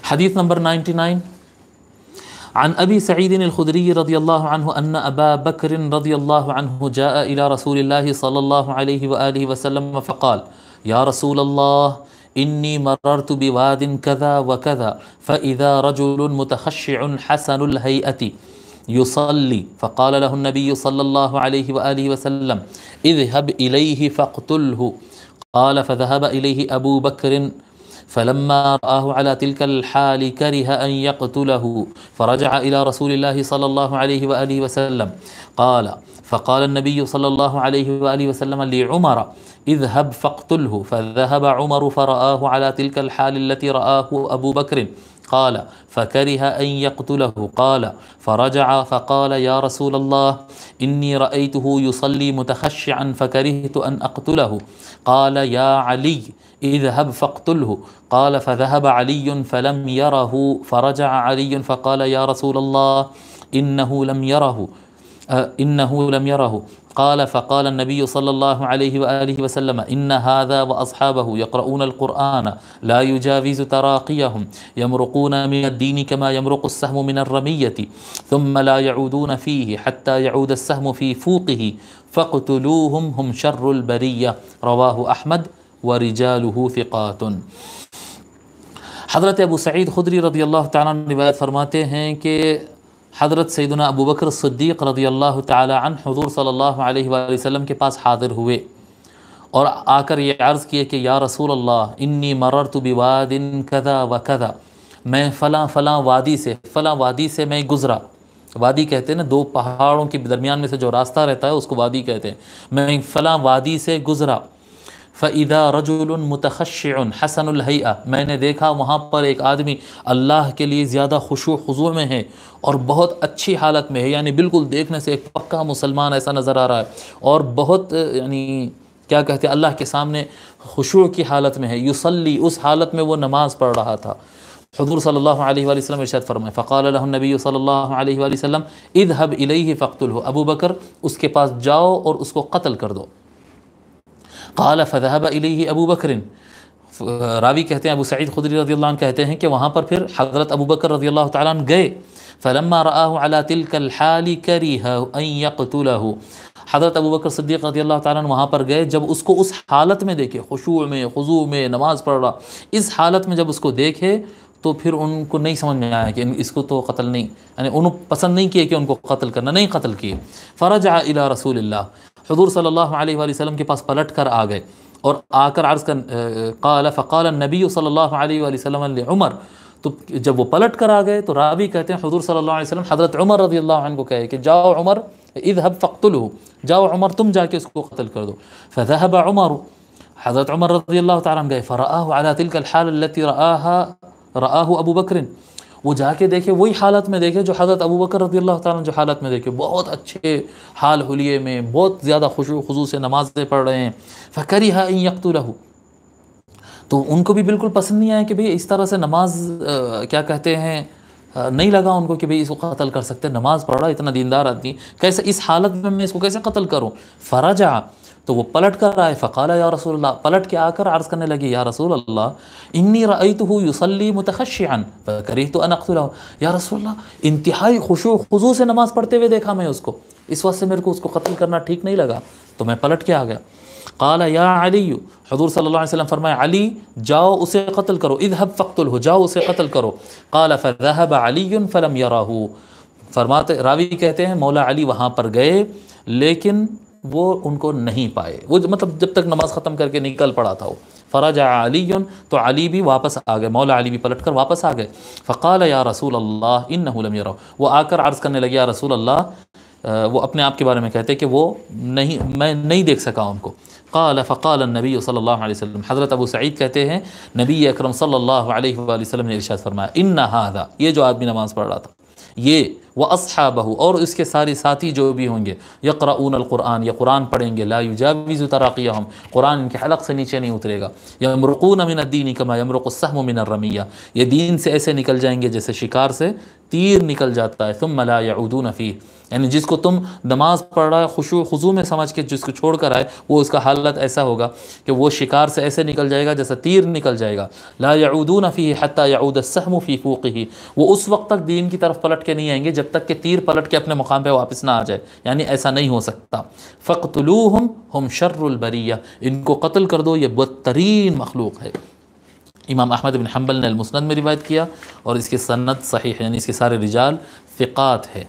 حدیث نمبر 99 عن ابی سعید الخدری رضی اللہ عنہ ان ابا بکر رضی اللہ عنہ جاء الى رسول اللہ صلی اللہ علیہ وآلہ وسلم فقال یا رسول اللہ انی مررت بواد كذا وكذا فاذا رجل متخشع حسن الهيئة يصلي فقال له النبي صلى الله عليه وآله وسلم اذهب إليه فاقتله قال فذهب إليه أبو بكر فلما رآه على تلك الحال كره أن يقتله فرجع إلى رسول الله صلى الله عليه وآله وسلم فقال النبي صلى الله عليه وآله وسلم لعمر اذهب فاقتله فذهب عمر فرآه على تلك الحال التي رآه أبو بكر قال فكره أن يقتله قال فرجع فقال يا رسول الله إني رأيته يصلي متخشعا فكرهت أن أقتله قال يا علي اذهب فاقتله قال فذهب علي فلم يره فرجع علي فقال يا رسول الله إنه لم يره قال فقال النبي صلى الله عليه وآله وسلم إن هذا وأصحابه يقرؤون القرآن لا يجاوز تراقيهم يمرقون من الدين كما يمرق السهم من الرمية ثم لا يعودون فيه حتى يعود السهم في فوقه فاقتلوهم هم شر البرية رواه أحمد ورجاله ثقات۔ حضرت ابو سعید خدری رضی اللہ تعالیٰ عنہ روایت فرماتے ہیں کہ حضرت سیدنا ابو بکر صدیق رضی اللہ تعالی عنہ حضور صلی اللہ علیہ وآلہ وسلم کے پاس حاضر ہوئے اور آ کر یہ عرض کیے کہ یا رسول اللہ انی مررت بواد کذا وکذا، میں فلاں وادی سے میں گزرا۔ وادی کہتے ہیں نا دو پہاڑوں کے درمیان میں سے جو راستہ رہتا ہے اس کو وادی کہتے ہیں۔ میں فلاں وادی سے گزرا، فَإِذَا رَجُلٌ مُتَخَشِّعٌ حَسَنُ الْهَيْئَةِ، میں نے دیکھا وہاں پر ایک آدمی اللہ کے لیے زیادہ خشوع خضوع میں ہے اور بہت اچھی حالت میں ہے، یعنی بالکل دیکھنے سے ایک پکا مسلمان ایسا نظر آ رہا ہے اور بہت یعنی کیا کہتے ہیں اللہ کے سامنے خشوع کی حالت میں ہے۔ یصلی، اس حالت میں وہ نماز پڑھ رہا تھا۔ حضور صلی اللہ علیہ وآلہ وسلم ارشاد فرمائے فقال له النبی صلی اللہ علیہ وآلہ وسلم اذهب الیہ فاقتلہ، ابو بکر اس کے پاس جاؤ اور اس کو قتل کر دو۔ قال فذهب الیہ ابو بکر، راوی کہتے ہیں ابو سعید خدری رضی اللہ عنہ کہتے ہیں کہ وہاں پر پھر حضرت ابو بکر رضی اللہ تعالیٰ عنہ گئے۔ فلما رآه على تلك الحال كره ان يقتله، حضرت ابو بکر صدیق رضی اللہ تعالیٰ عنہ وہاں پر گئے، جب اس کو اس حالت میں دیکھے، خشوع میں خضوع میں نماز پڑھ رہا، اس حالت میں جب اس کو دیکھے تو پھر ان کو نہیں سمجھ میں آیا کہ اس کو تو قتل نہیں، یعنی انہوں پسند نہیں کیے کہ ان کو قتل کرنا، نہیں قتل کیے۔ فرجع الى رسول اللہ، حضور صلی اللہ علیہ وآلہ وسلم کے پاس پلٹ کر آ گئے اور آ کر عرض کر فقال النبی صلی اللہ علیہ وآلہ وسلم لعمر، تو جب وہ پلٹ کر آ گئے تو راوی کہتے ہیں حضور صلی اللہ علیہ وسلم حضرت عمر رضی اللہ عنہ کو کہے کہ جاؤ عمر، اذهب فاقتلہ، جاؤ عمر تم جا کے اس کو قتل کر دو۔ فذهب عمر، حضرت عمر رضی اللہ تعالیٰ عنہ گئے، فرآہ على تلك الحال التي رآہ ابو بکر، وہ جا کے دیکھے وہی حالت میں دیکھے جو حضرت ابو بکر رضی اللہ تعالیٰ عنہ جو حالت میں دیکھے، بہت اچھے حال حلیے میں، بہت زیادہ خشوع خضوع سے نمازیں پڑھ رہے ہیں۔ فکرہ ان یقتلہ، تو ان کو بھی بالکل پسند نہیں آیا کہ بھئی اس طرح سے نماز کیا کہتے ہیں نہیں لگا ان کو کہ بھئی اس کو قتل کر سکتے، نماز پڑھ رہا اتنا دیندار آدمی، کیسے اس حالت میں اس کو کیسے قتل کروں؟ فرجع، تو وہ پلٹ کر آئے، فقال یا رسول اللہ، پلٹ کے آ کر عرض کرنے لگے یا رسول اللہ انی رأیتہ یصلی متخشعا فکرہت ان اقتلہ، یا رسول اللہ انتہائی خشوع خضوع سے نماز پڑھتے ہوئے دیکھا میں اس کو، اس وقت سے میرے کو اس کو قتل کرنا ٹھیک نہیں لگا تو میں پلٹ کے آ گیا۔ قال یا علی، حضور صلی اللہ علیہ وسلم فرمائے علی جاؤ اسے قتل کرو، اذهب فاقتلہ، جاؤ اسے قتل کرو۔ قال فذهب علی فلم یرہ، فرماتے راوی کہتے ہیں مولا علی وہاں پر گئے لیکن وہ ان کو نہیں پائے، وہ مطلب جب تک نماز ختم کر کے نکل پڑا تھا وہ۔ فرجع علی، تو علی بھی واپس آ گئے، مولا علی بھی پلٹ کر واپس آ گئے۔ فقال یا رسول اللہ انہ لم یرہ، وہ آ کر عرض کرنے لگے یا رسول اللہ، وہ اپنے آپ کے بارے میں کہتے کہ وہ نہیں، میں نہیں دیکھ سکا ان کو۔ قال فقال النبی صلی اللہ علیہ وسلم، حضرت ابو سعید کہتے ہیں نبی اکرم صلی اللہ علیہ وآلہ وسلم نے ارشاد فرمایا ان ھذا، یہ جو آدمی نماز پڑھ رہا تھا، یہ واصحابہ، اور اس کے سارے ساتھی جو بھی ہوں گے، یقرؤون القرآن، یہ قرآن پڑھیں گے، لا یجاوز تراقیہم، قرآن ان کے حلق سے نیچے نہیں اترے گا، یمرقون من الدین کما یمرق السهم من الرمیہ، یہ دین سے ایسے نکل جائیں گے جیسے شکار سے تیر نکل جاتا ہے، ثم لا یعودون فیہ، یعنی جس کو تم نماز پڑھ رہا ہے خشوع خضوع میں سمجھ کے جس کو چھوڑ کر آئے، وہ اس کا حالت ایسا ہوگا کہ وہ شکار سے ایسے نکل جائے گا جیسا تیر نکل جائے گا. لا يعودون فيه حتى يعود السهم في فوقه، وہ اس وقت تک دین کی طرف پلٹ کے نہیں آئیں گے جب تک کہ تیر پلٹ کے اپنے مقام پہ واپس نہ آ جائے، یعنی ایسا نہیں ہو سکتا. فَاقْتُلُوهُمْ هُمْ شَرُّ الْبَرِيَّةِ، ان کو قتل کر دو، یہ بدترین مخلوق ہے. امام احمد بن حنبل نے المسند میں روایت کیا اور اس کی سند صحیح ہے، یعنی اس کے سارے رجال ثقات ہے.